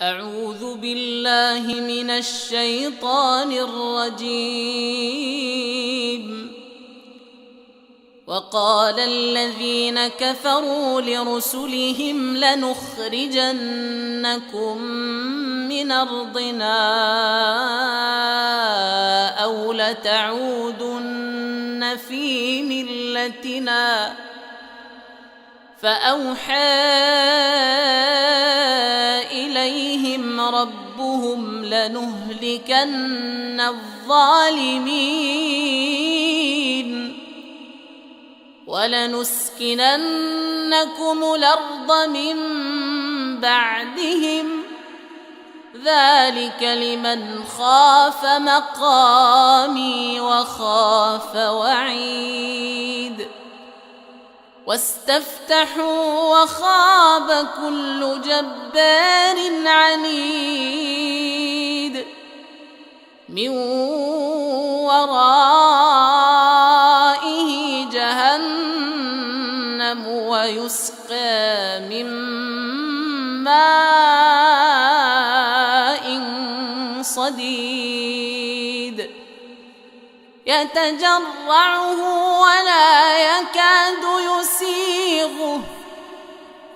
أعوذ بالله من الشيطان الرجيم. وقال الذين كفروا لرسلهم لنخرجنكم من أرضنا أو لتعودن في ملتنا فأوحى إليهم ربهم لنهلكن الظالمين ولنسكننكم الأرض من بعدهم ذلك لمن خاف مقامي وخاف وعيد. واستفتحوا وخاب كل جبار عنيد من ورائه جهنم ويسقى من ماء صديد يتجرعه ولا يكاد يسيغه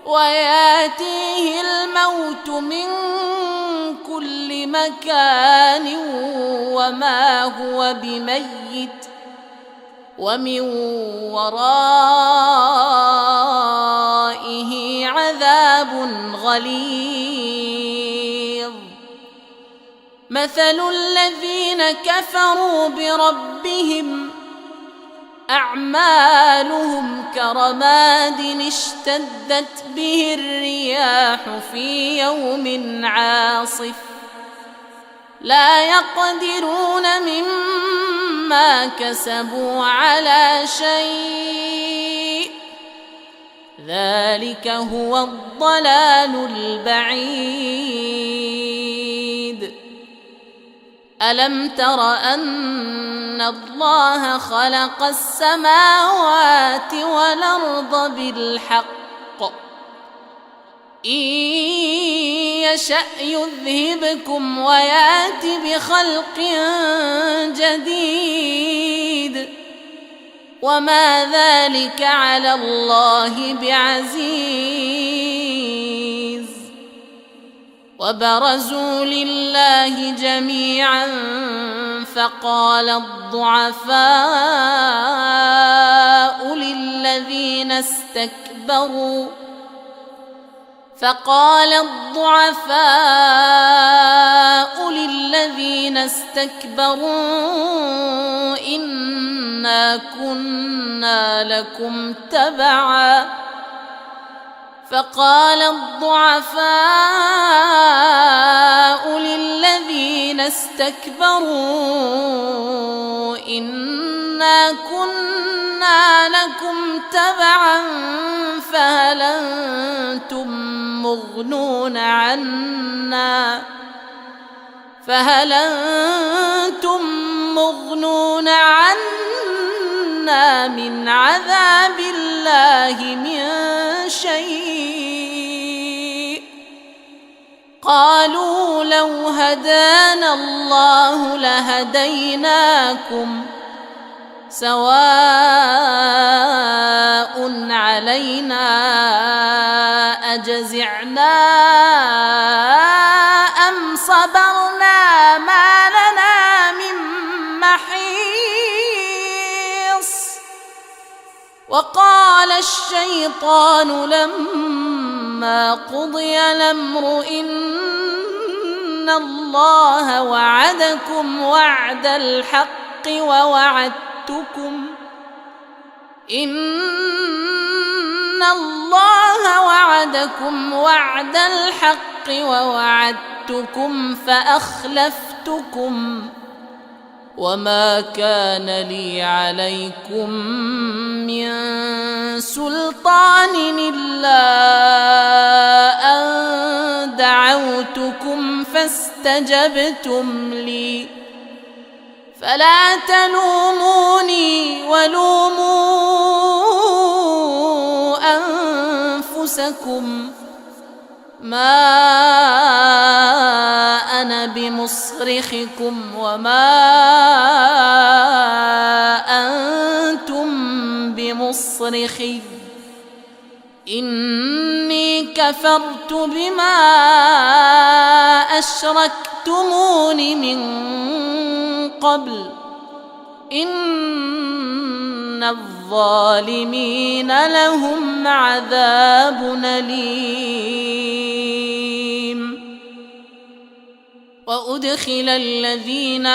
وياتيه الموت من كل مكان وما هو بميت ومن ورائه عذاب غليظ. مثل الذين كفروا بربهم أعمالهم كرماد اشتدت به الرياح في يوم عاصف لا يقدرون مما كسبوا على شيء ذلك هو الضلال البعيد. ألم تر أن الله خلق السماوات والأرض بالحق إن يشأ يذهبكم ويأت بخلق جديد وما ذلك على الله بعزيز. وبرزوا لله جميعا فقال الضعفاء للذين استكبروا إنا كنا لكم تبعا فهل أنتم مغنون عنا من عذاب الله من شيء. قالوا لو هدانا الله لهديناكم سواء علينا أجزعنا أم صبرنا ما لنا من محيص. وقال الشيطان لما قضي الأمر إن الله وعدكم وعد الحق ووعدتكم فأخلفتكم وما كان لي عليكم من سلطان إلا أن دعوتكم فاستجبتم لي فلا تلوموني ولوموا أنفسكم ما أنا بمصرخكم وما أنتم بمصرخي إني كفرت بما أشركتمون من قبل إن الظالمين لهم عذاب أليم. وأدخل الذين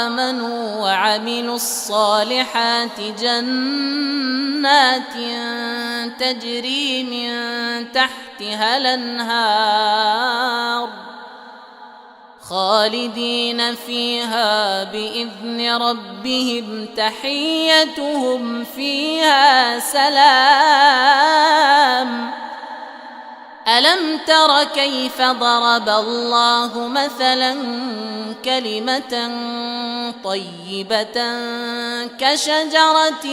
آمنوا وعملوا الصالحات جنات تجري من تحتها الأنهار خالدين فيها بإذن ربهم تحيتهم فيها سلام. ألم تر كيف ضرب الله مثلا كلمة طيبة كشجرة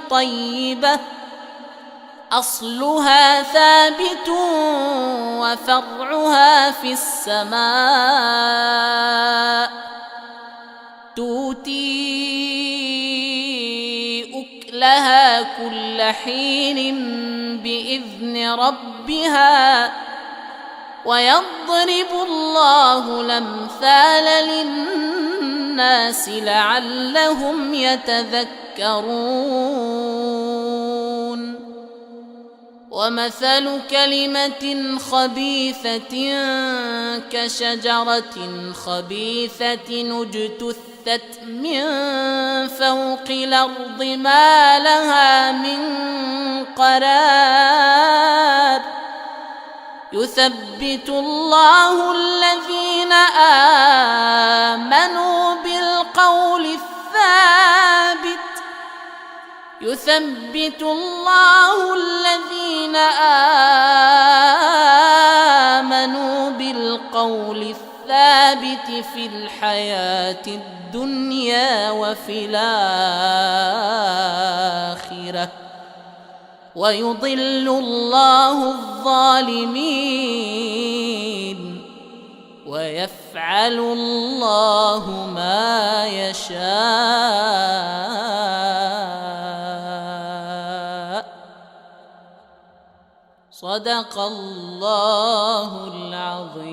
طيبة أصلها ثابت وفرعها في السماء تؤتي أكلها كل حين بإذن ربها ويضرب الله الأمثال للناس لعلهم يتذكرون. ومثل كلمة خبيثة كشجرة خبيثة اجتثت من فوق الأرض ما لها من قرار يثبت الله الذين آمنوا بالقول الثابت يثبت الله الذين آمنوا بالقول الثابت في الحياة الدنيا وفي الآخرة ويضل الله الظالمين ويفعل الله ما يشاء. صدق الله العظيم.